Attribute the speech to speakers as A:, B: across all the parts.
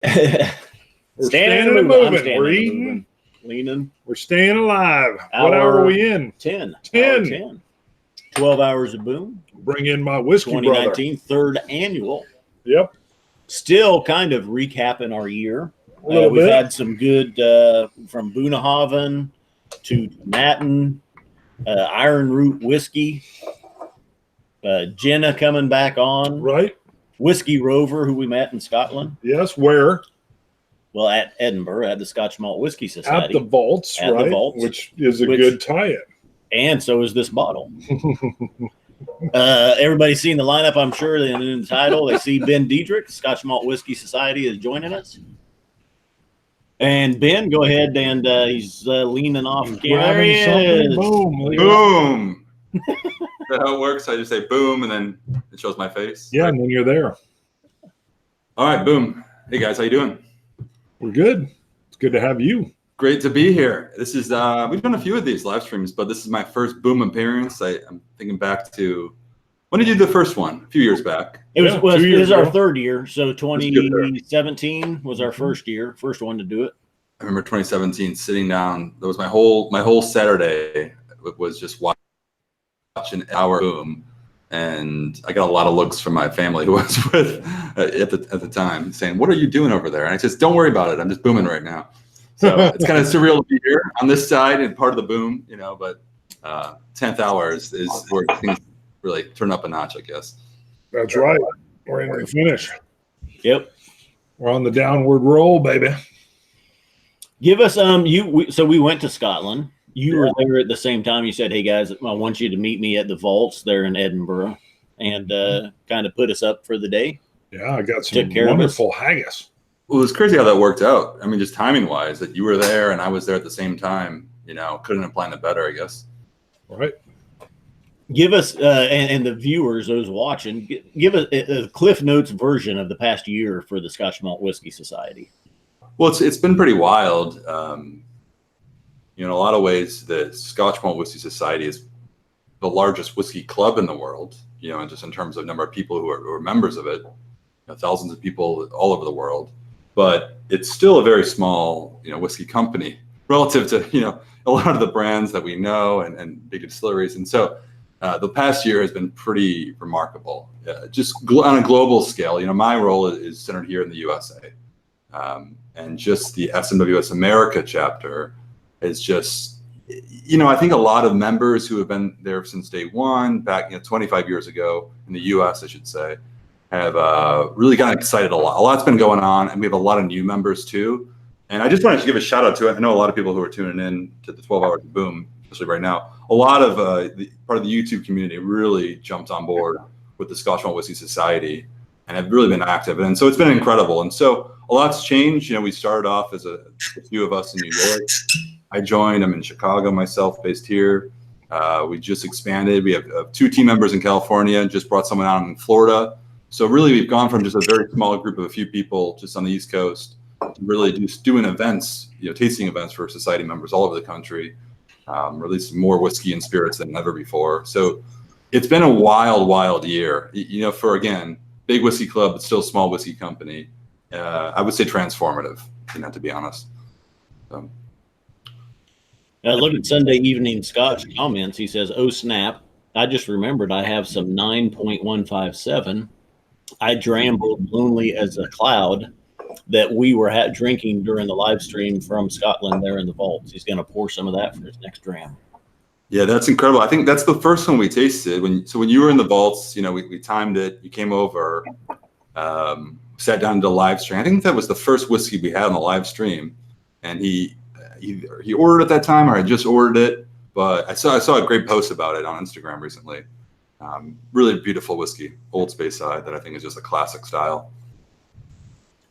A: We're standing and moving. We're eating,
B: leaning.
A: We're staying alive. What hour are we in?
B: 10.
A: 10.
B: 12 hours of boom.
A: Bring in my whiskey
B: 2019
A: brother.
B: third annual.
A: Yep.
B: Still kind of recapping our year. We've had some good from Boonehaven to Matten, Iron Root whiskey, Jenna coming back on.
A: Right.
B: Whiskey Rover, who we met in Scotland.
A: Yes, where?
B: Well, at Edinburgh, at the Scotch Malt Whiskey Society.
A: At the vaults,
B: at
A: right?
B: The vaults,
A: which is a good tie-in.
B: And so is this bottle. Everybody's seen the lineup, I'm sure, in the title. They see Ben Diedrich, Scotch Malt Whiskey Society, is joining us. And Ben, go ahead, and he's leaning off. There he is.
C: Boom. Boom. That's how it works. I just say boom, and then it shows my face.
A: Yeah, and then you're there.
C: All right, boom. Hey, guys, how you doing?
A: We're good. It's good to have you.
C: Great to be here. This is we've done a few of these live streams, but this is my first boom appearance. I'm thinking back to when did you do the first one? A few years back.
B: It was our third year, so 2017 was our first one to do it.
C: I remember 2017 sitting down. That was my whole Saturday. It was just watching our boom, and I got a lot of looks from my family who I was with at the time, saying, "What are you doing over there?" And I said, "Don't worry about it. I'm just booming right now." So it's kind of surreal to be here on this side and part of the boom, but 10th hour is where things really turn up a notch, I guess.
A: That's right. We're in the finish.
B: Yep.
A: We're on the downward roll, baby.
B: Give us so we went to Scotland. You were there at the same time. You said, "Hey guys, I want you to meet me at the vaults there in Edinburgh," and kind of put us up for the day.
A: Yeah, I got some wonderful haggis.
C: Well, it's crazy how that worked out. I mean, just timing wise, that you were there and I was there at the same time. Couldn't have planned it better, I guess.
A: Right.
B: Give us and the viewers, those watching, give us a Cliff Notes version of the past year for the Scotch Malt Whiskey Society.
C: Well, it's been pretty wild. In a lot of ways, the Scotch Malt Whiskey Society is the largest whiskey club in the world. And just in terms of number of people who are members of it, thousands of people all over the world. But it's still a very small, whiskey company relative to, a lot of the brands that we know and big distilleries. And so the past year has been pretty remarkable, just on a global scale. My role is centered here in the USA. And just the SMWS America chapter is just, I think a lot of members who have been there since day one, back 25 years ago in the US, I should say, have really gotten excited a lot. A lot's been going on, and we have a lot of new members too. And I just wanted to give a shout out to it. I know a lot of people who are tuning in to the 12 Hours of Boom, especially right now. A lot of part of the YouTube community really jumped on board with the Scotch Malt Whiskey Society and have really been active. And so it's been incredible. And so a lot's changed. We started off as a few of us in New York. I joined. I'm in Chicago myself, based here. We just expanded. We have 2 team members in California and just brought someone out in Florida. So really, we've gone from just a very small group of a few people just on the East Coast to really just doing events, tasting events for society members all over the country, releasing more whiskey and spirits than ever before. So it's been a wild, wild year, for, again, big whiskey club, but still small whiskey company. I would say transformative, to be honest. So.
B: Look at Sunday Evening Scotch comments. He says, "Oh, snap. I just remembered I have some 9.157. I drambled lonely as a cloud that we were drinking during the live stream from Scotland there in the vaults." He's going to pour some of that for his next dram.
C: Yeah, that's incredible. I think that's the first one we tasted. When you were in the vaults, we timed it. You came over, sat down to the live stream. I think that was the first whiskey we had on the live stream, and he ordered at that time, or I just ordered it. But I saw a great post about it on Instagram recently. Really beautiful whiskey, Old Speyside, that I think is just a classic style.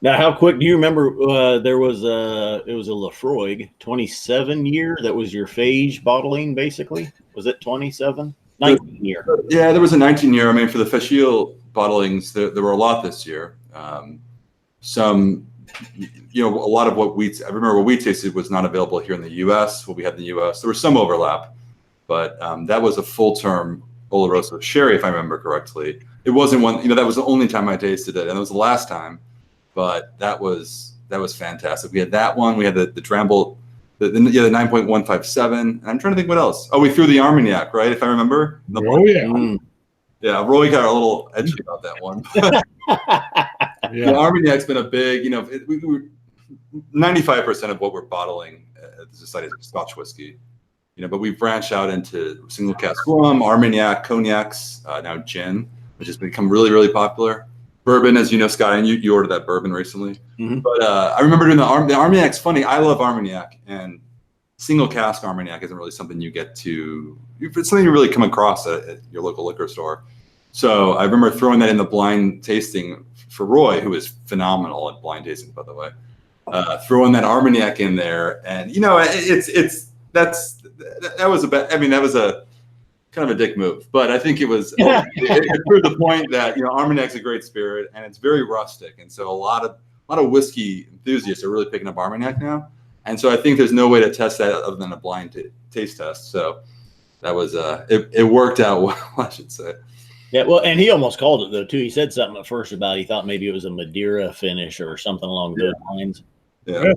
B: Now, how quick do you remember? There was it was a Lafroig 27 year. That was your phage bottling, basically. Was it 27? 19 year.
C: Yeah, there was a 19 year. I mean, for the Fachil bottlings, there were a lot this year. Some, a lot of I remember what we tasted was not available here in the U.S. What we had in the U.S. There was some overlap, but that was a full term Oloroso sherry, if I remember correctly. It wasn't one, that was the only time I tasted it, and it was the last time. but that was fantastic. We had that one. We had the Dramble, the 9.157. And I'm trying to think what else. Oh, we threw the Armagnac, right? If I remember.
A: Oh yeah.
C: Yeah, Roy got a little edgy about that one.
A: Yeah.
C: The Armagnac's been a big, 95% of what we're bottling at the Society is Scotch whiskey. But we've branched out into single cask rum, Armagnac, cognacs, now gin, which has become really, really popular. Bourbon, as you know, Scott, and you ordered that bourbon recently. Mm-hmm. But I remember doing the Armagnac's funny. I love Armagnac, and single cask Armagnac isn't really something you get to. It's something you really come across at your local liquor store. So I remember throwing that in the blind tasting for Roy, who is phenomenal at blind tasting, by the way. Throwing that Armagnac in there, and that was a kind of a dick move, but I think it was it proved the point that Armagnac's a great spirit and it's very rustic, and so a lot of whiskey enthusiasts are really picking up Armagnac now, and so I think there's no way to test that other than a blind taste test. So that was it worked out well, I should say.
B: Yeah, well, and he almost called it though too. He said something at first about he thought maybe it was a Madeira finish or something along those lines.
A: Yeah.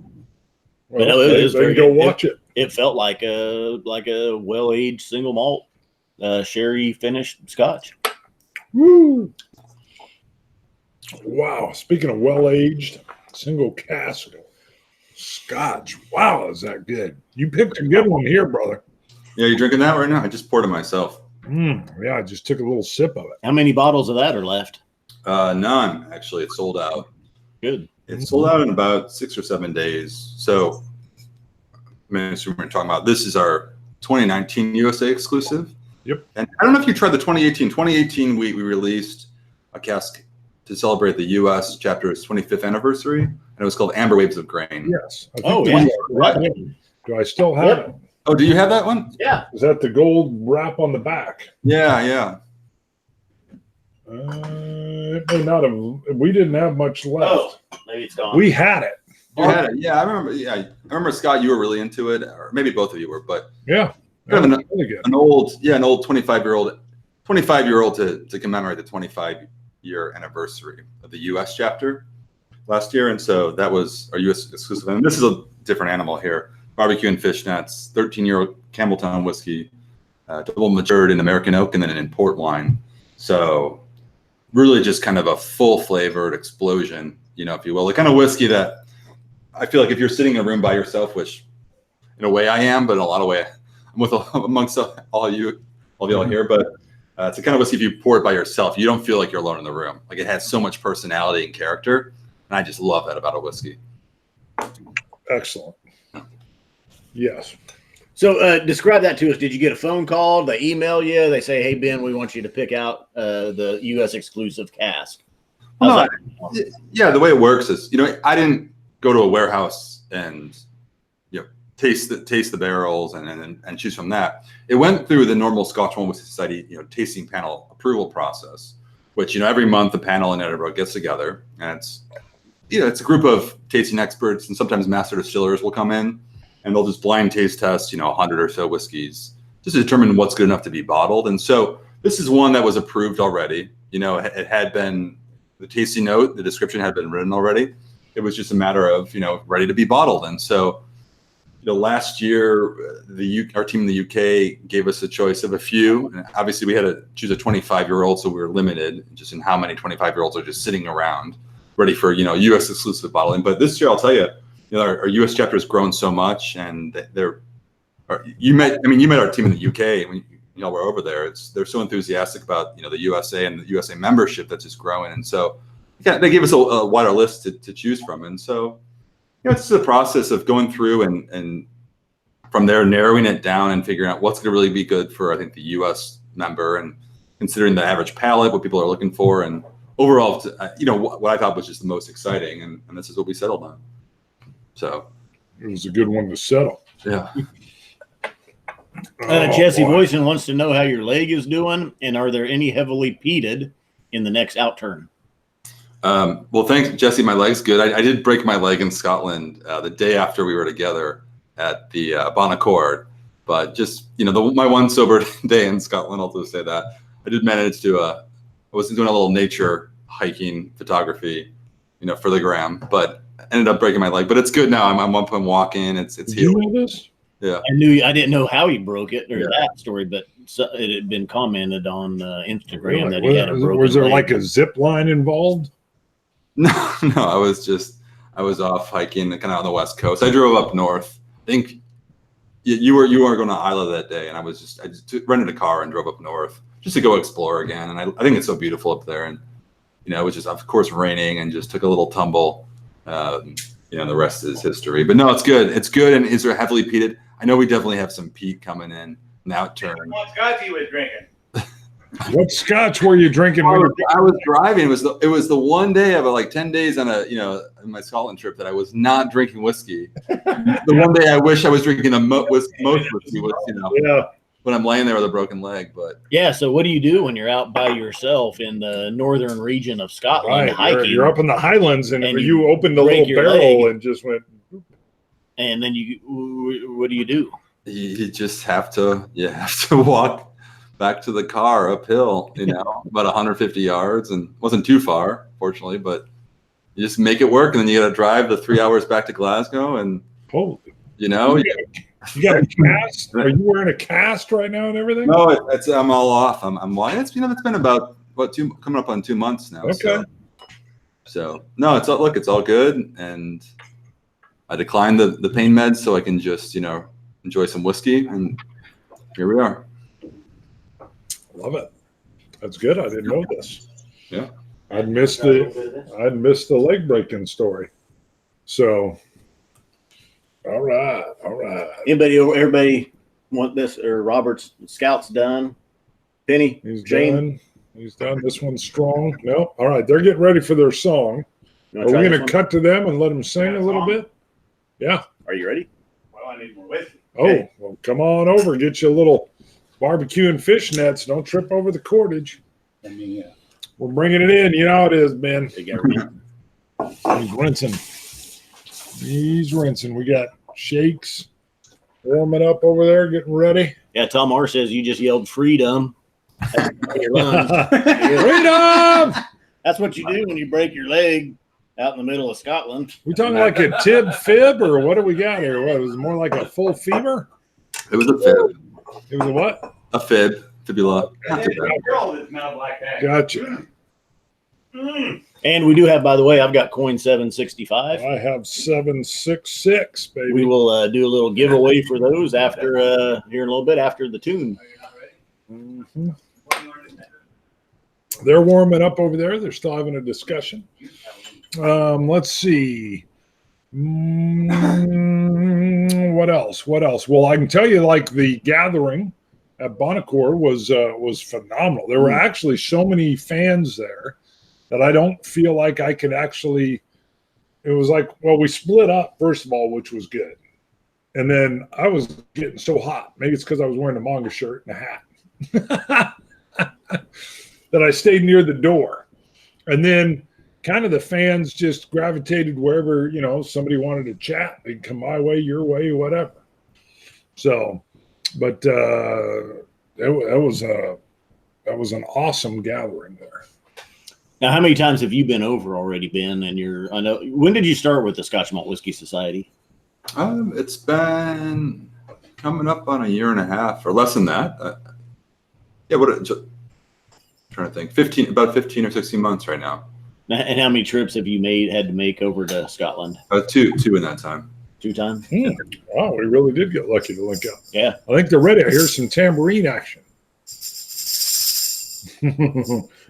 A: Well,
B: but no, it was very
A: go watch it.
B: It felt like a well-aged single malt sherry finished Scotch.
A: Woo! Wow. Speaking of well-aged single cask Scotch, wow, is that good? You picked a good one here, brother.
C: Yeah, you drinking that right now? I just poured it myself.
A: Yeah, I just took a little sip of it.
B: How many bottles of that are left?
C: None, actually. It's sold out.
B: Good.
C: It's sold out in about 6 or 7 days. So, we're talking about this is our 2019 USA exclusive.
A: Yep.
C: And I don't know if you tried the 2018. 2018, we released a cask to celebrate the US chapter's 25th anniversary, and it was called Amber Waves of Grain.
A: Yes.
C: Right.
A: Do I still have it?
C: Oh, do you have that one?
B: Yeah.
A: Is that the gold wrap on the back?
C: Yeah.
A: It may not have. We didn't have much left.
B: Oh, maybe it's gone.
A: We had it.
C: You had it. Yeah, I remember. Yeah, I remember, Scott. You were really into it, or maybe both of you were. But
A: yeah,
C: kind of an old 25-year-old to commemorate the 25-year anniversary of the U.S. chapter last year, and so that was our U.S. exclusive. And this is a different animal here. Barbecue and fishnets, 13-year-old Campbelltown whiskey, double matured in American oak and then in port wine. So really just kind of a full flavored explosion, if you will, the kind of whiskey that I feel like if you're sitting in a room by yourself, which in a way I am, but in a lot of way I'm with amongst all of y'all here, but it's a kind of whiskey if you pour it by yourself, you don't feel like you're alone in the room. Like it has so much personality and character. And I just love that about a whiskey.
A: Excellent. Yes.
B: So describe that to us. Did you get a phone call? They email you? They say, hey, Ben, we want you to pick out the U.S. exclusive cask.
C: Yeah, the way it works is, I didn't go to a warehouse and, taste the barrels and choose from that. It went through the normal Scotch Malt Whisky Society, tasting panel approval process, which, every month the panel in Edinburgh gets together, and it's a group of tasting experts, and sometimes master distillers will come in. And they'll just blind taste test, 100 or so whiskeys just to determine what's good enough to be bottled. And so this is one that was approved already. It had been, the tasting note, the description had been written already. It was just a matter of, ready to be bottled. And so, last year, our team in the UK gave us a choice of a few. And obviously, we had to choose a 25-year-old, so we were limited just in how many 25-year-olds are just sitting around ready for, U.S. exclusive bottling. But this year, I'll tell you, our U.S. chapter has grown so much, and you met our team in the UK when y'all were over there. They're so enthusiastic about the USA and the USA membership that's just growing, and so they gave us a wider list to choose from, and so it's just a process of going through and from there narrowing it down and figuring out what's going to really be good for I think the U.S. member and considering the average palate, what people are looking for, and overall, what I thought was just the most exciting, and this is what we settled on. So
A: it was a good one to settle.
C: Yeah.
B: Jesse Boyson wants to know how your leg is doing, and are there any heavily peated in the next outturn?
C: Well, thanks, Jesse. My leg's good. I did break my leg in Scotland the day after we were together at the Bon Accord, but just my one sober day in Scotland. I'll just say that I did manage to. I was doing a little nature hiking photography. for the gram, but ended up breaking my leg. But it's good now. I'm up and walking. It's
A: Did
C: healed.
A: you know this?
C: Yeah.
B: I didn't know how he broke it or that story, but it had been commented on Instagram that he had a broken
A: Was there
B: leg.
A: like a zip line involved?
C: No, I was off hiking kind of on the West Coast. I drove up north. I think you were going to Isla that day, and I just rented a car and drove up north just to go explore again. And I think it's so beautiful up there. And it was just, of course, raining and just took a little tumble. The rest is history. But no, it's good. It's good, and is there heavily peated? I know we definitely have some peat coming in now.
D: What Scotch he was drinking?
A: What Scotch were you drinking?
C: I was driving. It was the one day of like 10 days on in my Scotland trip that I was not drinking whiskey. The one day I wish I was drinking most whiskey was when I'm laying there with a broken leg. But
B: yeah, so what do you do when you're out by yourself in the northern region of Scotland hiking?
A: You're up in the Highlands, and you opened a
B: break
A: little
B: your
A: barrel
B: leg.
A: and just went.
B: And then what do you do?
C: You just have to walk back to the car uphill, about 150 yards, and wasn't too far, fortunately, but you just make it work, and then you got to drive the 3 hours back to Glasgow, and
A: Holy.
C: you got
A: a cast? Are you wearing a cast right now and everything?
C: No, I'm all off. I'm lying. It's been about coming up on 2 months now.
A: Okay.
C: So no, it's all good, and I declined the pain meds so I can just enjoy some whiskey, and here we are.
A: Love it. That's good. I didn't know this.
C: Yeah.
A: I'd missed the leg breaking story. So, all right.
B: Everybody want this, or Robert's Scout's done? Penny?
A: He's
B: Jane?
A: done. He's done. This one's strong. No. All right. They're getting ready for their song. Are we going to cut to them and let them sing a little bit? Yeah.
B: Are you ready?
D: Well, I need more whiskey.
A: Oh, well, come on over. Get you a little barbecue and fish nets. Don't trip over the cordage. We're bringing it in. You know how it is, Ben. He's rinsing. We got shakes warming up over there, getting ready.
B: Yeah, Tom R says you just yelled freedom.
A: Freedom!
B: That's what you do when you break your leg out in the middle of Scotland.
A: We talking like a tib fib, or what do we got here? What, was it more like a full femur?
C: It was a fib.
A: It was a what?
C: A fib. Fibula.
D: Girl that smelled like that.
A: Gotcha.
B: And we do have, by the way, I've got coin 765.
A: I have 766, baby.
B: We will do a little giveaway for those after here in a little bit after the tune.
A: Mm-hmm. They're warming up over there. They're still having a discussion. Let's see. What else? Well, I can tell you, like, the gathering at Bonacore was phenomenal. There were actually so many fans there that I don't feel like I could actually. It was like, well, we split up first of all, which was good, and then I was getting so hot. Maybe it's because I was wearing a manga shirt and a hat that I stayed near the door, and then kind of the fans just gravitated wherever somebody wanted to chat. They'd come my way, your way, whatever. So, but that was an awesome gathering there.
B: Now, how many times have you been over already, Ben? And I know, when did you start with the Scotch Malt Whiskey Society?
C: It's been coming up on a year and a half, or less than that. Trying to think, about 15 or 16 months right now.
B: And how many trips have you had to make over to Scotland?
C: Two in that time.
B: 2 times?
A: Wow, we really did get lucky to link up.
B: Yeah.
A: I think they're ready. I hear some tambourine action.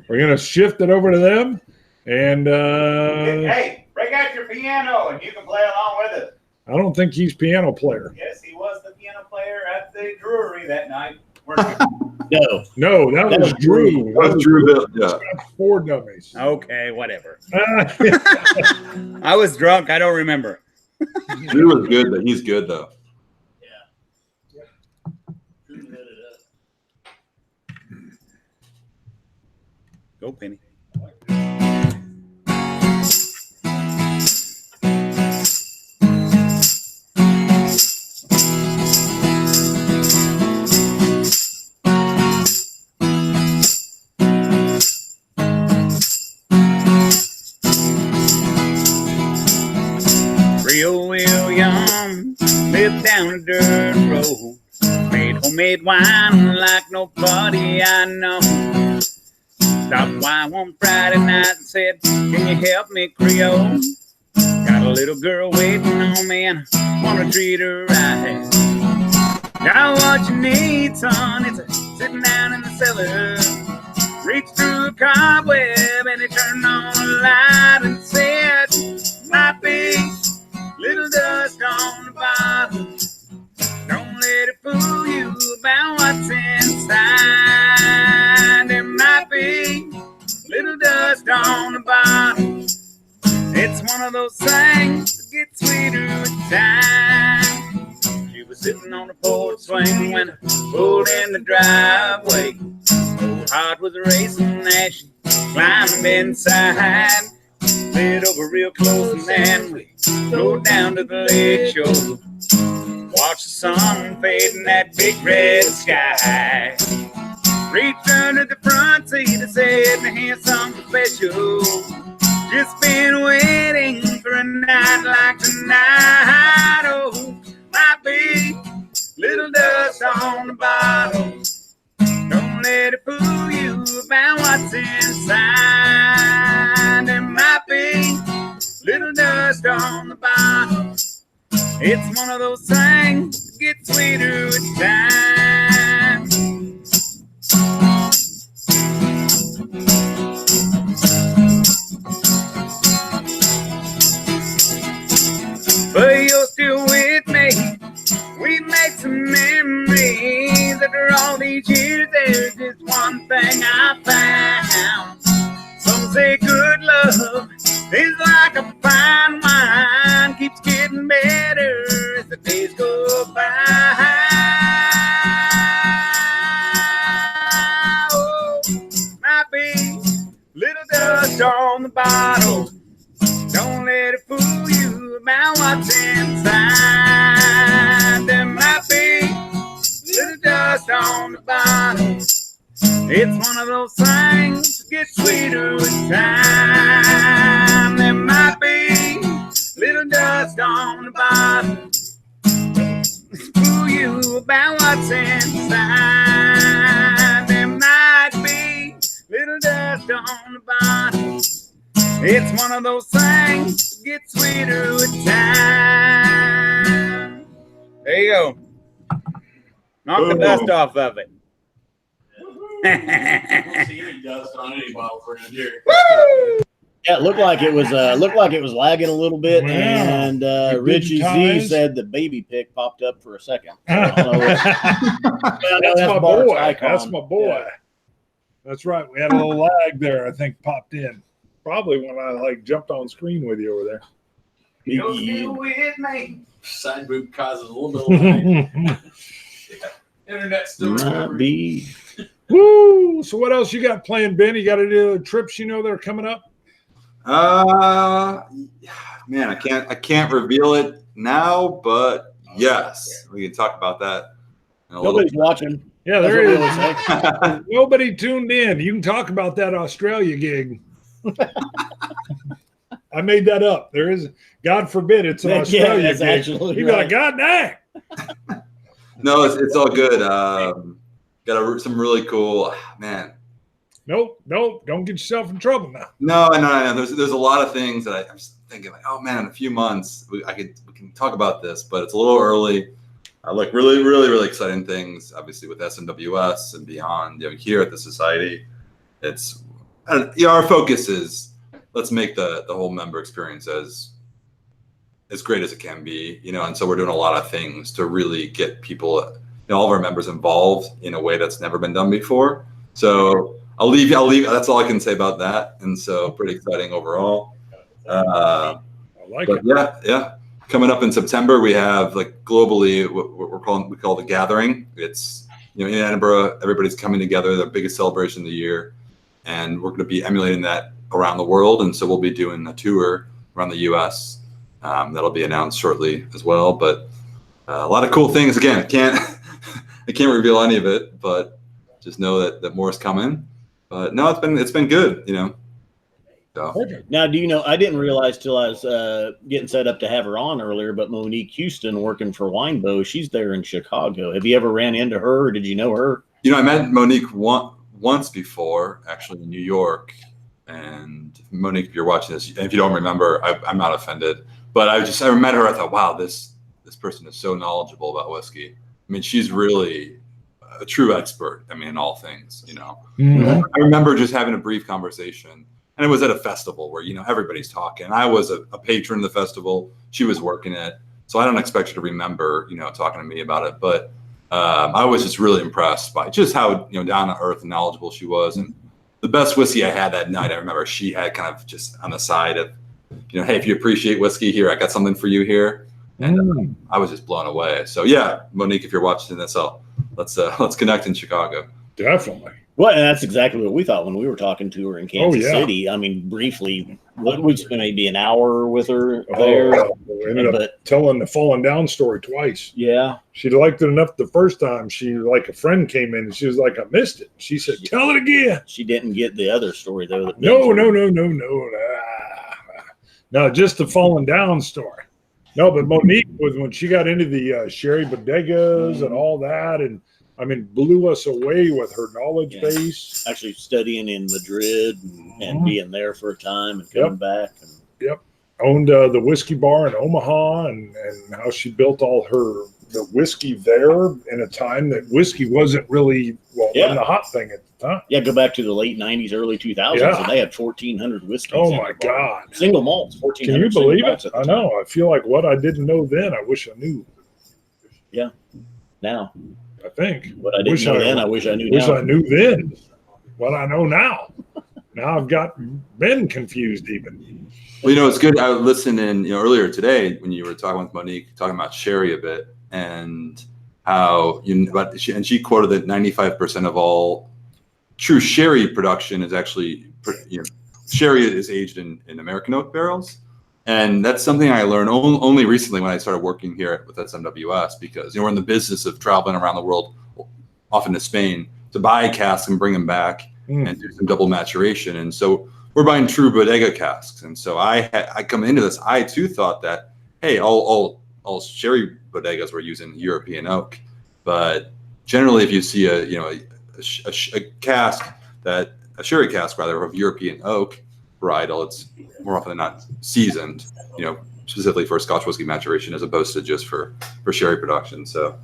A: We're going to shift it over to them. And
D: hey, break out your piano and you can play along with us.
A: I don't think he's piano player.
D: Yes, he was the piano player at the brewery that night.
B: No,
A: that was Drew.
C: That was Drew. Yeah.
A: 4 dummies.
E: Okay, whatever. I was drunk. I don't remember.
C: Drew was good, but he's good though.
E: Go, Penny. Creole William lived down a dirt road. Made homemade wine like nobody I know. Stopped by one Friday night and said, can you help me, Creole? Got a little girl waiting on me and I want to treat her right. Now what you need, son, is sitting down in the cellar. Reached through a cobweb and he turned on a light and said, might be little dust on the bottom. Don't let it fool you about what's inside. There might be little dust on the bottom. It's one of those things that gets sweeter with time. She was sitting on the porch swing when I pulled in the driveway. Old heart was racing as she climbed inside. Slid over real close and then we rode down to the lake shore. Watch the sun fade in that big red sky. Reached under the front seat and said, now here's something special. Just been waiting for a night like tonight. Oh, might be little dust on the bottom. Don't let it fool you about what's inside. There might be little dust on the bottom. It's one of those things that gets sweeter with time. But you're still with me. We make some memories. After all these years, there's just one thing I found. Some say good love is like a fine wine, keeps getting better as the days go by. Oh, might be little dust on the bottle. Don't let it fool you about what's inside. There might be little dust on the bottle. It's one of those things that gets sweeter with time. There might be little dust on the bottom. Fool you about what's inside. There might be little dust on the bottom. It's one of those things that gets sweeter with time. There you go. Knock the dust off of it.
B: I don't see any dust on any bottles around here. Yeah, it looked like it was lagging a little bit,
A: Wow.
B: and Richie Z
A: digitized.
B: said the baby pick popped up for a second. So,
A: That's my
B: Bart's
A: boy.
B: icon.
A: That's my boy.
B: Yeah.
A: That's right. We had a little lag there, I think, popped in. Probably when I jumped on screen with you over there.
D: You're still with me.
B: Side boob causes a little bit of
D: Internet still
B: might
D: recovering.
B: be.
A: Woo! So what else you got planned, Ben? You got any other trips that are coming up?
C: Man, I can't reveal it now, but yes, we can talk about that in a little
B: Nobody's watching.
A: Yeah,
B: That's
A: there
B: what
A: is.
B: we always say.
A: Nobody tuned in. You can talk about that Australia gig. I made that up. There is, God forbid, it's an
B: Yeah,
A: Australia
B: that's
A: gig.
B: actually
A: You'd be like,
B: right.
A: God dang.
C: No, it's all good. Got some really cool, man.
A: Nope, don't get yourself in trouble now.
C: No. There's a lot of things that I'm just thinking like, oh man, in a few months we can talk about this, but it's a little early. Like really, really, really exciting things. Obviously with SMWS and beyond. Here at the society, it's our focus is let's make the whole member experience as great as it can be. And so we're doing a lot of things to really get people, all of our members involved in a way that's never been done before. So I'll leave. That's all I can say about that. And so pretty exciting overall.
A: I like it.
C: Yeah. Coming up in September, we have globally what we call the Gathering. It's in Edinburgh. Everybody's coming together. The biggest celebration of the year, and we're going to be emulating that around the world. And so we'll be doing a tour around the U.S. That'll be announced shortly as well. But a lot of cool things. Again, I can't reveal any of it, but just know that more is coming. But no, it's been good. So
A: Perfect.
B: Now, do you know, I didn't realize till I was getting set up to have her on earlier, but Monique Houston working for Winebow, she's there in Chicago. Have you ever ran into her or did you know her?
C: You know, I met Monique once before, actually in New York. And Monique, if you're watching this, and if you don't remember, I'm not offended. But I met her. I thought, wow, this person is so knowledgeable about whiskey. I mean, she's really a true expert. I mean, in all things, you know.
A: Mhm.
C: I remember just having a brief conversation, and it was at a festival where, you know, everybody's talking. I was a patron of the festival. She was working it. So I don't expect her to remember, you know, talking to me about it. But I was just really impressed by just how, you know, down to earth and knowledgeable she was. And the best whiskey I had that night, I remember she had kind of just on the side of, you know, hey, if you appreciate whiskey here, I got something for you here. And I was just blown away. So yeah, Monique, if you're watching this, let's connect in Chicago.
A: Definitely.
B: Well, and that's exactly what we thought when we were talking to her in Kansas
A: yeah.
B: City. I mean, briefly, what we spent maybe an hour with her there.
A: We ended up telling the falling down story twice.
B: Yeah.
A: She liked it enough the first time. She, like, a friend came in and she was like, I missed it. She said, tell it again.
B: She didn't get the other story, though.
A: No. No, just the falling down story. No, but Monique was when she got into the sherry bodegas and all that, and I mean, blew us away with her knowledge base.
B: Actually studying in Madrid and being there for a time and coming back. And
A: owned the whiskey bar in Omaha, and how she built all the whiskey there in a time that whiskey wasn't really wasn't a hot thing at the time.
B: Yeah, go back to the late 90s, early 2000s, and they had 1,400 whiskeys.
A: Oh my God.
B: Single malts, 1,400.
A: Can you believe it? I know. I feel like what I didn't know then, I wish I knew.
B: Yeah. Now.
A: I think.
B: What I didn't know then, I wish I knew
A: now.
B: Wish
A: I knew then what I know now. Now I've been confused even.
C: Well, you know, it's good. I listened in, you know, earlier today when you were talking with Monique, talking about sherry a bit, and how she quoted that 95% of all true sherry production is actually, you know, sherry is aged in American oak barrels. And that's something I learned only recently when I started working here with SMWS, because, you know, we're in the business of traveling around the world, often to Spain, to buy casks and bring them back and do some double maturation. And so we're buying true bodega casks. And so I come into this, I too thought that, hey, all sherry bodegas were using European oak. But generally, if you see a sherry cask rather of European oak varietal, it's more often than not seasoned, you know, specifically for Scotch whiskey maturation as opposed to just for sherry production. So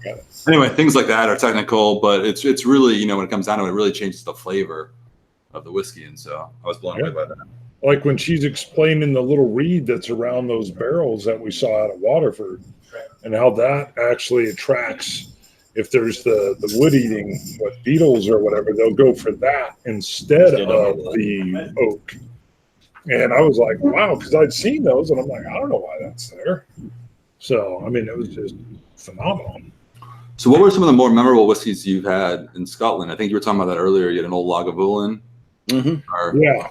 C: anyway, things like that are technical, but it's really, you know, when it comes down to it, it really changes the flavor of the whiskey. And so I was blown away by that.
A: Like when she's explaining the little reed that's around those barrels that we saw out of Waterford, and how that actually attracts, if there's the wood eating, beetles or whatever, they'll go for that instead of the oak. And I was like, wow, because I'd seen those, and I'm like, I don't know why that's there. So, I mean, it was just phenomenal.
C: So what were some of the more memorable whiskeys you've had in Scotland? I think you were talking about that earlier. You had an old Lagavulin.
A: Yeah.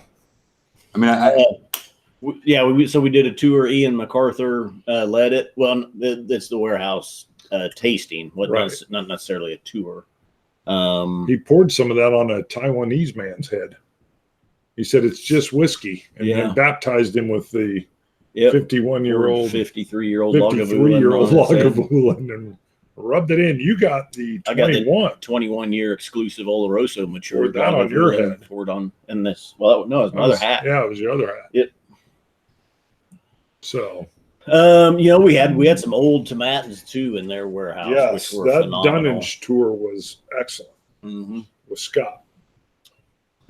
C: I mean,
B: so we did a tour. Ian MacArthur led it. Well, it's the warehouse tasting, not necessarily a tour.
A: He poured some of that on a Taiwanese man's head. He said it's just whiskey, and then baptized him with the 51-year-old,
B: 53-year-old
A: Lagavulin, and rubbed it in. You got the
B: 21-year exclusive Oloroso matured.
A: Poured that on your head.
B: Poured on in this. Well, no, it was my other hat.
A: Yeah, it was your other hat.
B: Yep.
A: So,
B: you know, we had some old tomatins too in their warehouse.
A: Yes,
B: which were
A: that
B: phenomenal.
A: Dunnage tour was excellent with Scott.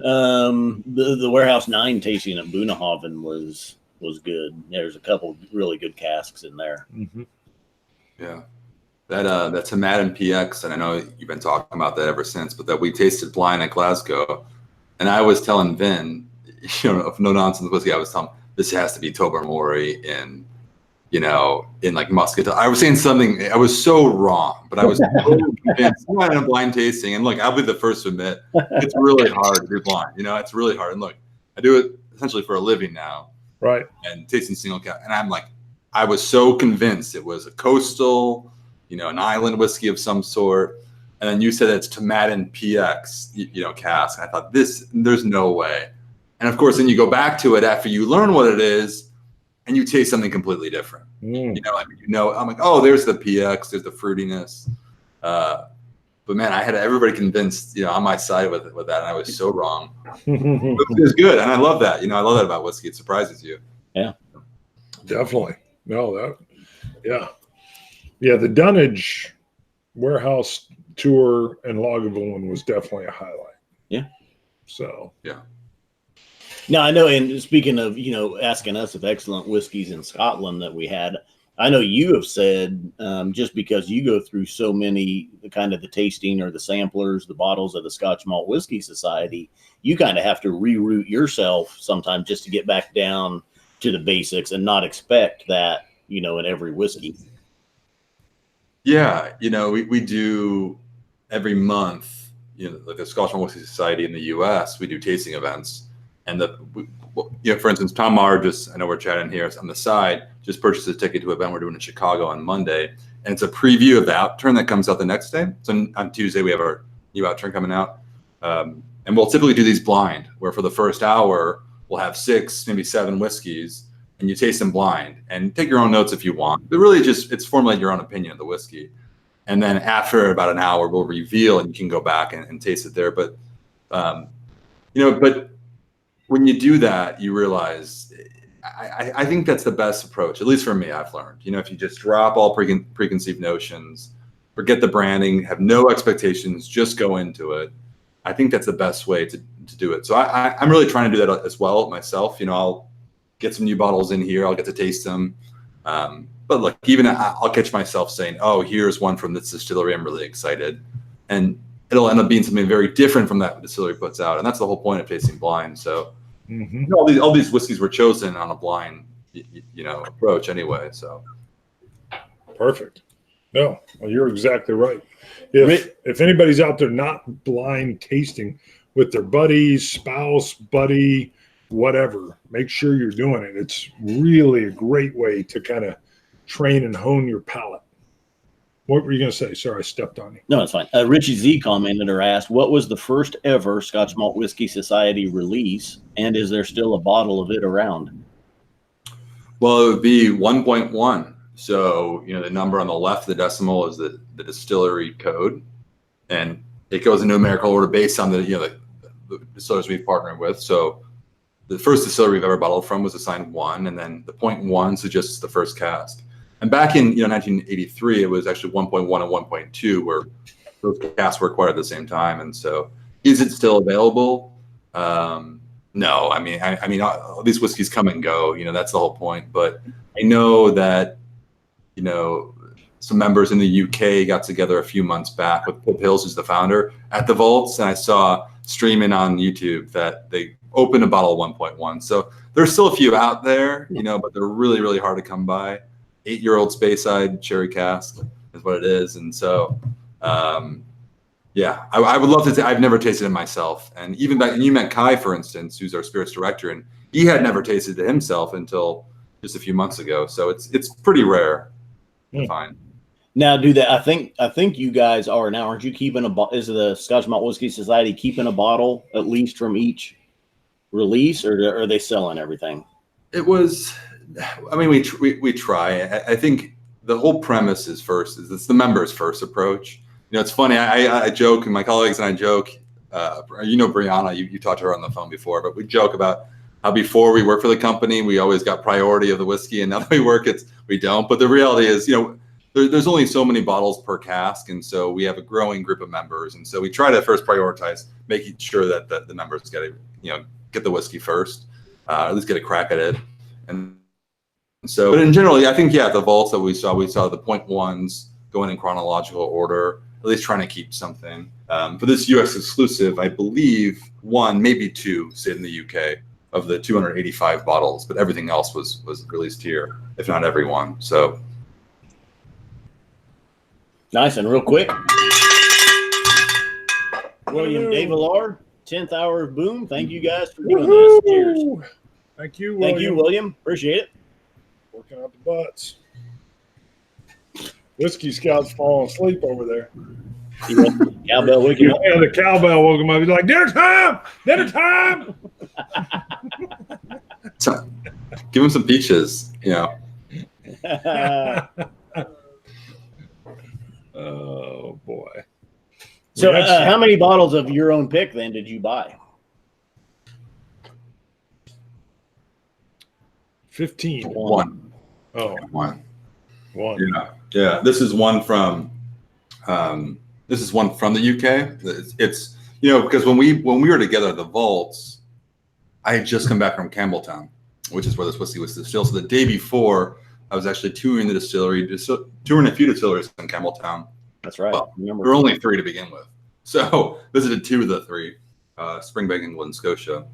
B: The Warehouse 9 tasting at Boonhaven was good. There's a couple really good casks in there.
C: Yeah, that Tomatin PX, and I know you've been talking about that ever since, but that we tasted blind at Glasgow, and I was telling Vin, you know, no nonsense whiskey, I was telling him, this has to be Tobermory in like Muscatel. I was saying something, I was so wrong, but I was so convinced. I'm not in a blind tasting, and look, I'll be the first to admit, it's really hard to do blind. You know, it's really hard. And look, I do it essentially for a living now.
A: Right.
C: And tasting single cap. And I'm like, I was so convinced it was a coastal, you know, an island whiskey of some sort. And then you said it's Tomatin PX, you know, cask. And I thought there's no way. And of course, then you go back to it after you learn what it is, and you taste something completely different. I'm like, oh, there's the PX, there's the fruitiness. But man, I had everybody convinced, on my side with that, and I was so wrong. It was good, and I love that. I love that about whiskey. It surprises you.
B: Yeah,
A: definitely. No, the Dunnage warehouse tour and Lagavulin was definitely a highlight.
B: Yeah.
A: So
C: yeah.
B: Now I know, and speaking of, asking us of excellent whiskeys in Scotland that we had, I know you have said just because you go through so many, the tasting or the samplers, the bottles of the Scotch Malt Whiskey Society, you kind of have to reroute yourself sometimes just to get back down to the basics and not expect that, in every whiskey.
C: Yeah. We do every month, like the Scotch Malt Whiskey Society in the US, we do tasting events. And for instance, Tom Maher I know we're chatting here on the side, just purchased a ticket to an event we're doing in Chicago on Monday. And it's a preview of the outturn that comes out the next day. So on Tuesday, we have our new outturn coming out. And we'll typically do these blind, where for the first hour, we'll have 6, maybe 7 whiskeys, and you taste them blind and take your own notes if you want. But really it's formulate your own opinion of the whiskey. And then after about an hour, we'll reveal and you can go back and taste it there. But, but when you do that, you realize, I think that's the best approach, at least for me, I've learned. If you just drop all preconceived notions, forget the branding, have no expectations, just go into it. I think that's the best way to do it. So I'm really trying to do that as well myself. I'll get some new bottles in here. I'll get to taste them. But look, even I'll catch myself saying, oh, here's one from this distillery. I'm really excited. And it'll end up being something very different from that distillery puts out. And that's the whole point of tasting blind. So all these whiskeys were chosen on a blind, approach anyway. So
A: perfect. No, well, you're exactly right. If anybody's out there not blind tasting with their buddies, spouse, buddy, whatever, make sure you're doing it. It's really a great way to kind of train and hone your palate. What were you going to say? Sorry, I stepped on you.
B: No, it's fine. Richie Z commented or asked, what was the first ever Scotch Malt Whiskey Society release, and is there still a bottle of it around?
C: Well, it would be 1.1. So, the number on the left, the decimal, is the distillery code, and it goes in numerical order based on the distillers we've partnered with. So the first distillery we've ever bottled from was assigned 1, and then the 0.1 suggests the first cask. And back in 1983, it was actually 1.1 and 1.2, where those casks were acquired at the same time. And so, is it still available? No. I mean, all these whiskeys come and go. That's the whole point. But I know that some members in the UK got together a few months back with Pip Hills, who's the founder, at the vaults, and I saw streaming on YouTube that they opened a bottle of 1.1. So there's still a few out there, but they're really, really hard to come by. 8-year-old Speyside cherry cask is what it is. And so, I would love to. I've never tasted it myself. And even back, and you met Kai, for instance, who's our spirits director, and he had never tasted it himself until just a few months ago. So it's pretty rare to find.
B: Now, I think you guys are now. Aren't you keeping is the Scotch Malt Whiskey Society keeping a bottle at least from each release, or are they selling everything?
C: It was. I mean, we try. I think the whole premise is it's the members first approach. It's funny. I joke, and my colleagues and I joke. Brianna, you talked to her on the phone before, but we joke about how before we work for the company, we always got priority of the whiskey, and now that we work, we don't. But the reality is, there's only so many bottles per cask, and so we have a growing group of members, and so we try to first prioritize making sure that the members get the whiskey first, at least get a crack at it, and. So, but in general, I think, the vaults that we saw the 0.1s going in chronological order, at least trying to keep something. For this US exclusive, I believe 1, maybe 2 stayed in the UK of the 285 bottles, but everything else was released here, if not every one. So
B: nice. And real quick, William Davilar, 10th hour of boom. Thank you guys for doing this. Cheers.
A: Thank you, William.
B: Thank you, William. Appreciate it.
A: Working out the butts. Whiskey Scout's falling asleep over there.
B: Cowbell waking up.
A: Yeah, the cowbell woke him up. He's like, dinner time! Dinner time!
C: So, give him some peaches, you know.
A: Oh boy.
B: So,
A: Yes.
B: how many bottles of your own pick then did you buy?
A: 15.
C: One.
A: Oh,
C: One.
A: Yeah.
C: This is one from the UK. It's because when we were together at the Vaults, I had just come back from Campbelltown, which is where this whiskey was distilled. So the day before, I was actually touring the distillery, touring a few distilleries in Campbelltown.
B: That's right.
C: Well, there were only 3 to begin with. So visited 2 of the 3, Springbank, England, Scotia.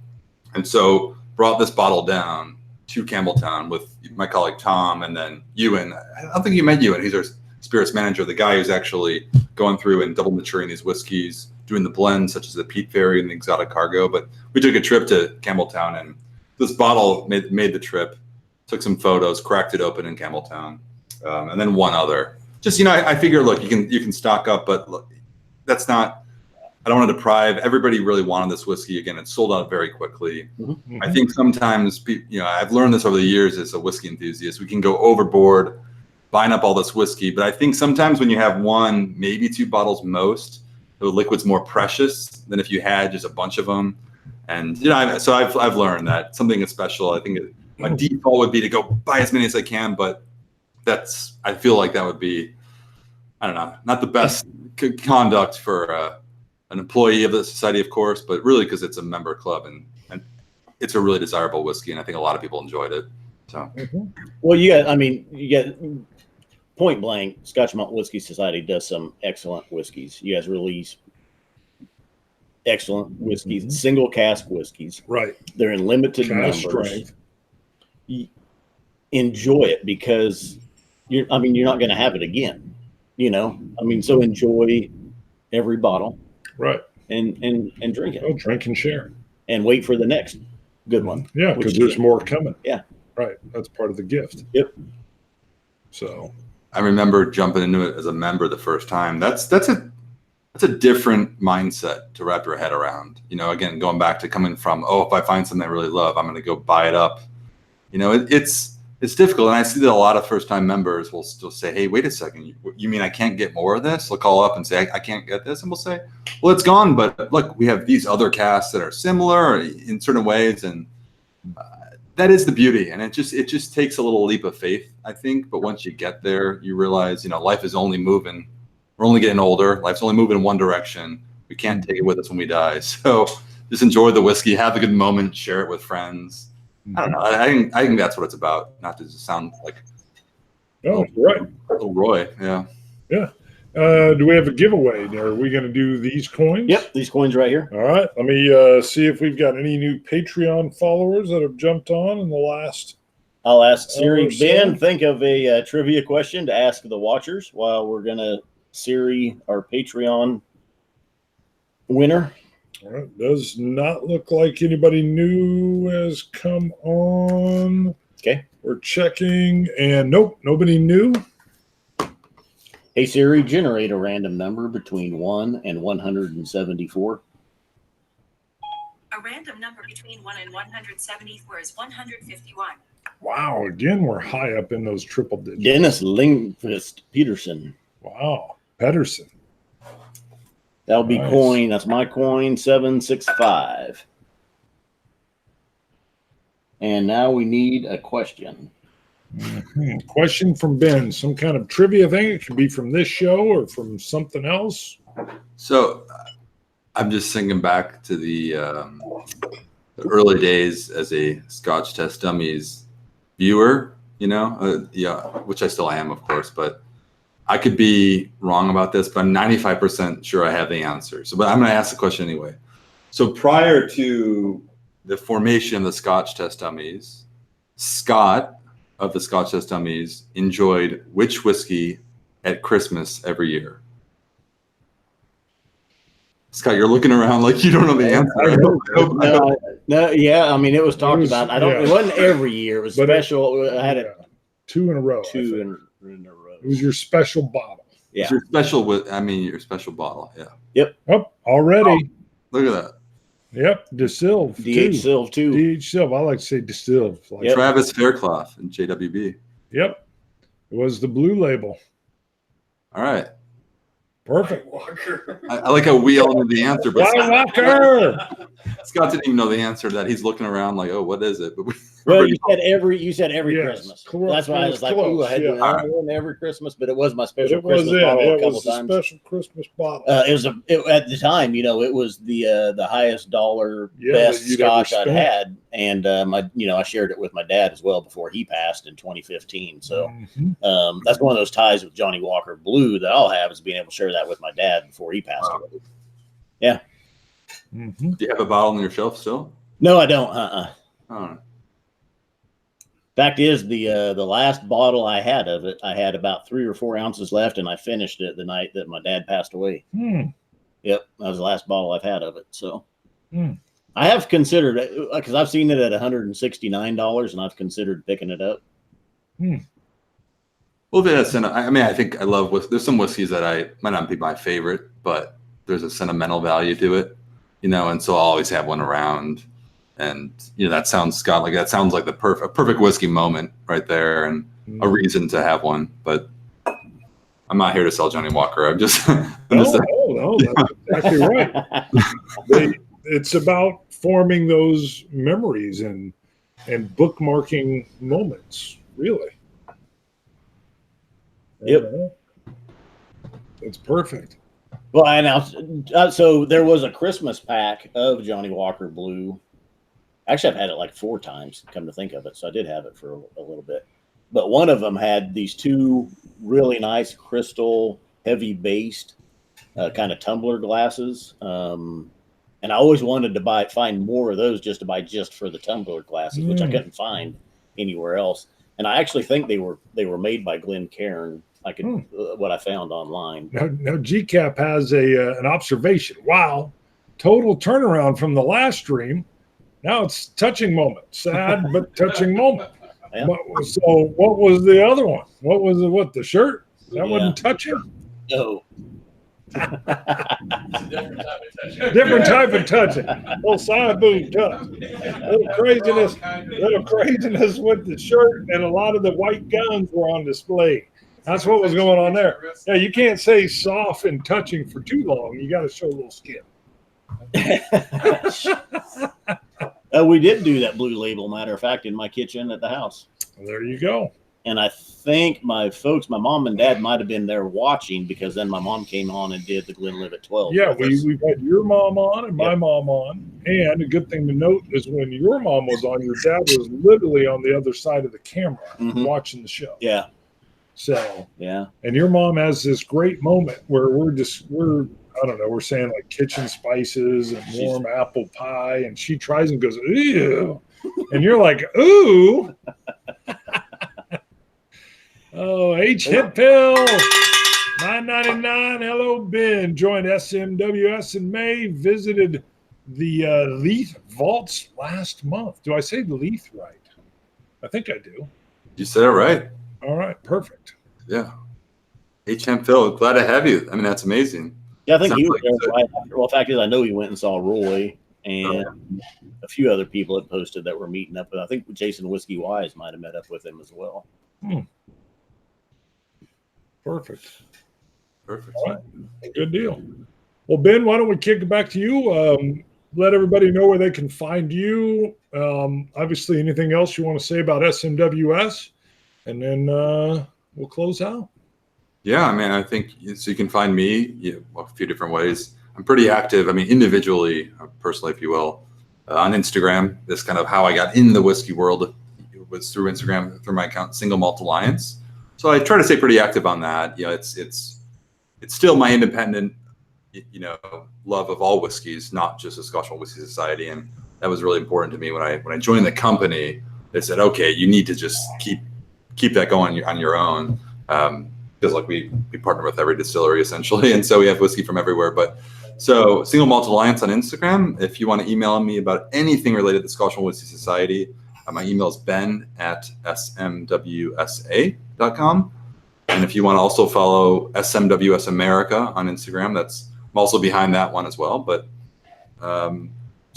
C: And so brought this bottle down to Campbelltown with my colleague Tom, and then Ewan. I don't think you met Ewan. He's our spirits manager, the guy who's actually going through and double maturing these whiskeys, doing the blends such as the Peat Fairy and the Exotic Cargo. But we took a trip to Campbelltown, and this bottle made the trip. Took some photos, cracked it open in Campbelltown, and then one other. Just I figure, look, you can stock up, but look, that's not. I don't want to deprive. Everybody really wanted this whiskey. Again, it sold out very quickly.
B: Mm-hmm.
C: I think sometimes, I've learned this over the years as a whiskey enthusiast. We can go overboard buying up all this whiskey, but I think sometimes when you have 1, maybe 2 bottles most, the liquid's more precious than if you had just a bunch of them. And so I've learned that something is special. I think my default would be to go buy as many as I can, but I feel like that would be, I don't know, not the best conduct for an employee of the society, of course, but really because it's a member club and it's a really desirable whiskey, and I think a lot of people enjoyed it. So,
B: well, you got point blank. Scotch Malt Whiskey Society does some excellent whiskeys. You guys release excellent whiskeys, single cask whiskeys.
A: Right.
B: They're in limited
A: Cask
B: numbers.
A: strength.
B: Enjoy it because you're not going to have it again. So enjoy every bottle.
A: Right.
B: And drink it.
A: Oh, drink and share.
B: And wait for the next good one.
A: Yeah, because there's more coming.
B: Yeah.
A: Right. That's part of the gift.
B: Yep.
A: So
C: I remember jumping into it as a member the first time. That's a different mindset to wrap your head around. Again, going back to coming from, if I find something I really love, I'm going to go buy it up. It's difficult. And I see that a lot of first-time members will still say, hey, wait a second. You mean I can't get more of this? They'll call up and say, I can't get this. And we'll say, well, it's gone. But look, we have these other casks that are similar in certain ways. And that is the beauty. And it just takes a little leap of faith, I think. But once you get there, you realize, life is only moving. We're only getting older. Life's only moving in one direction. We can't take it with us when we die. So just enjoy the whiskey, have a good moment, share it with friends. I don't know. I think that's what it's about. Not to just sound like
A: right.
C: Little Roy. Yeah.
A: Yeah. Do we have a giveaway? Are we going to do these coins?
B: Yep, these coins right here.
A: All right. Let me see if we've got any new Patreon followers that have jumped on in the last.
B: I'll ask Siri.
A: so.
B: Ben, think of a trivia question to ask the watchers while we're going to Siri our Patreon winner.
A: All right. Does not look like anybody new has come on.
B: Okay.
A: We're checking, and nope, nobody new.
B: Hey Siri, generate a random number between 1 and 174.
F: A random number between 1 and 174 is 151.
A: Wow. Again, we're high up in those triple digits.
B: Dennis Lindqvist Peterson.
A: Wow. Pedersen.
B: That'll be
A: Nice.
B: coin. That's my coin, 765. And now we need a question.
A: Question from Ben. Some kind of trivia thing. It could be from this show or from something else.
C: So I'm just thinking back to the early days as a Scotch Test Dummies viewer, which I still am, of course, but I could be wrong about this, but I'm 95% sure I have the answer. But I'm going to ask the question anyway. So prior to the formation of the Scotch Test Dummies, Scott of the Scotch Test Dummies enjoyed which whiskey at Christmas every year? Scott, you're looking around like you don't know the answer.
B: No, yeah. It was talked about. It wasn't every year. It was special. I had it
A: 2 in a row.
B: two in a row.
A: It was your special bottle.
B: Yeah.
C: Your special bottle. Yeah.
B: Yep.
A: Oh, already.
C: Look at that.
A: Yep, DeSilv.
B: DH Silv too.
A: DH Silv. I like to say DeSilv. Like,
B: Yep.
C: Travis Faircloth and JWB.
A: Yep. It was the blue label.
C: All right.
A: Perfect.
C: I like how we all knew the answer, but
A: White Walker.
C: Scott didn't even know the answer to that. He's looking around like, oh, what is it? But
B: Well, you said every
A: Yes,
B: Christmas.
A: close,
B: That's why I was like, ooh, I had
A: yeah.
B: one every Christmas, but it was my special
A: It was
B: Christmas
A: it.
B: bottle a
A: It
B: couple
A: was a
B: times.
A: special Christmas bottle.
B: It was at the time, it was the highest dollar best
A: that you'd ever
B: Scotch I'd
A: spent.
B: had, and I shared it with my dad as well before he passed in 2015. So
A: Mhm.
B: that's one of those ties with Johnny Walker Blue that I'll have, is being able to share that with my dad before he passed
C: Wow.
B: away. Yeah.
A: Mhm.
C: do you have a bottle on your shelf still?
B: No, I don't.
C: Oh,
B: Fact is, the last bottle I had of it, I had about 3 or 4 ounces left, and I finished it the night that my dad passed away.
A: Hmm.
B: Yep, that was the last bottle I've had of it. So I
A: Hmm.
B: have considered it, because I've seen it at $169, and I've considered picking it up.
C: well, that's I think I love there's some whiskeys that might not be my favorite, but there's a sentimental value to it, and so I'll always have one around. And that sounds, Scott, like that sounds like a perfect whiskey moment right there, and a reason to have one. But I'm not here to sell Johnny Walker. I'm just,
A: No, that's exactly right. It's about forming those memories and bookmarking moments, really.
B: Yep.
A: It's perfect.
B: Well, and so there was a Christmas pack of Johnny Walker Blue. Actually, I've had it like 4 times, come to think of it. So I did have it for a little bit. But one of them had these 2 really nice crystal, heavy-based kind of tumbler glasses. And I always wanted to find more of those just for the tumbler glasses, which I couldn't find anywhere else. And I actually think they were made by Glenn Cairn. What I found online.
A: Now GCAP has an observation. Wow, total turnaround from the last stream. Now it's touching moment. Sad but touching moment.
B: Yeah.
A: So what was the other one? What was it? What, the shirt? That wasn't touching?
B: No.
A: Different type of touching. Little side boob touch. Little craziness with the shirt, and a lot of the white guns were on display. That's what was going on there. Yeah, you can't say soft and touching for too long. You got to show a little skin.
B: We did do that blue label, matter of fact, in my kitchen at the house.
A: There you go.
B: And I think my mom and dad might have been there watching, because then my mom came on and did the Glenlivet 12.
A: Yeah, we've had your mom on and my mom on. And a good thing to note is when your mom was on, your dad was literally on the other side of the camera watching the show.
B: Yeah.
A: So,
B: yeah.
A: And your mom has this great moment where we're saying like kitchen spices and warm apple pie, and she tries and goes, ew. And you're like, ooh. Oh, H Hit Pill, $9.99. Hello, Ben. Joined SMWS in May. Visited the Leith Vaults last month. Do I say Leith right? I think I do.
C: You said it right.
A: All right, perfect.
C: Yeah. HM Phil, glad to have you. I mean, that's amazing.
B: Yeah, I think
C: Sounds
B: he was
C: like
B: there right after. Well, the fact is, I know he went and saw Roy, and a few other people had posted that were meeting up. But I think Jason Whiskey Wise might have met up with him as well.
A: Perfect.
C: All
A: right. Good deal. Well, Ben, why don't we kick it back to you? Let everybody know where they can find you. Obviously, anything else you want to say about SMWS, and then we'll close out.
C: Yeah, I mean, I think so. You can find me a few different ways. I'm pretty active. I mean, individually, personally, if you will, on Instagram. That's kind of how I got in the whiskey world. It was through Instagram, through my account, Single Malt Alliance. So I try to stay pretty active on that. It's still my independent, love of all whiskeys, not just the Scotch Malt Whisky Society. And that was really important to me when I joined the company. They said, okay, you need to just keep that going on your own. Because like we partner with every distillery essentially, and so we have whiskey from everywhere. But so Single Malt Alliance on Instagram. If you want to email me about anything related to Scotch Malt Whisky Society, my email is ben@smwsa.com. And if you want to also follow SMWS America on Instagram, I'm also behind that one as well. But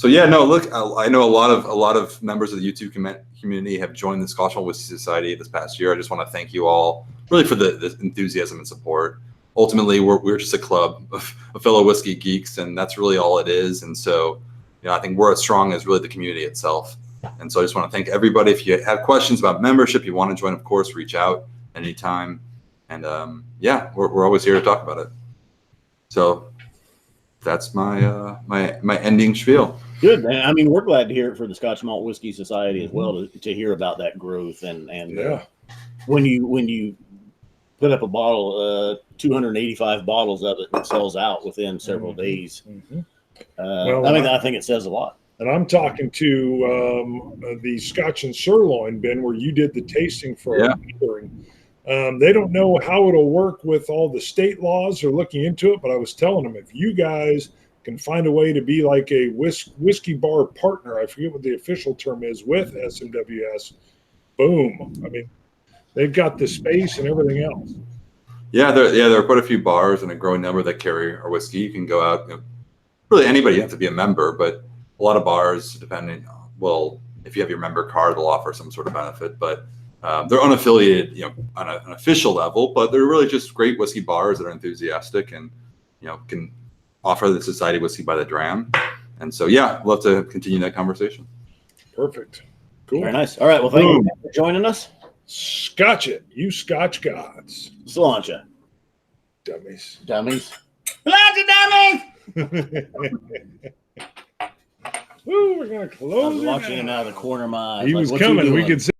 C: So yeah, no, look, I know a lot of members of the YouTube community have joined the Scotch Malt Whiskey Society this past year. I just want to thank you all really for the enthusiasm and support. Ultimately, we're just a club of fellow whiskey geeks, and that's really all it is. And so, I think we're as strong as really the community itself. And so I just want to thank everybody. If you have questions about membership, you want to join, of course, reach out anytime. And yeah, we're always here to talk about it. So that's my my ending spiel.
B: Good. I mean, we're glad to hear it for the Scotch Malt Whiskey Society as well, to hear about that growth. And
A: Yeah.
B: When you put up a bottle, 285 bottles of it, and sells out within several days.
A: Well,
B: I think it says a lot.
A: And I'm talking to the Scotch and Sirloin, Ben, where you did the tasting for our gathering. They don't know how it'll work with all the state laws. They're looking into it, but I was telling them, if you guys can find a way to be like a whiskey bar partner, I forget what the official term is, with SMWS, boom. I mean, they've got the space and everything else. Yeah,
C: there are quite a few bars and a growing number that carry our whiskey. You can go out, really anybody, you have to be a member, but a lot of bars, depending, well, if you have your member card, they'll offer some sort of benefit, but they're unaffiliated, on an official level, but they're really just great whiskey bars that are enthusiastic and, can offer the society whiskey by the dram. And so, yeah, I'd love to continue that conversation.
A: Perfect. Cool.
B: Very nice. All right. Well, thank you for joining us.
A: Scotch it, you Scotch gods.
B: Sláinte.
A: Dummies.
B: Dummies.
E: Sláinte, dummies!
A: Woo, we're going to close.
B: I was watching him out of the corner of my eye.
A: He was
B: "What you
A: coming. We
B: doing?"
A: could see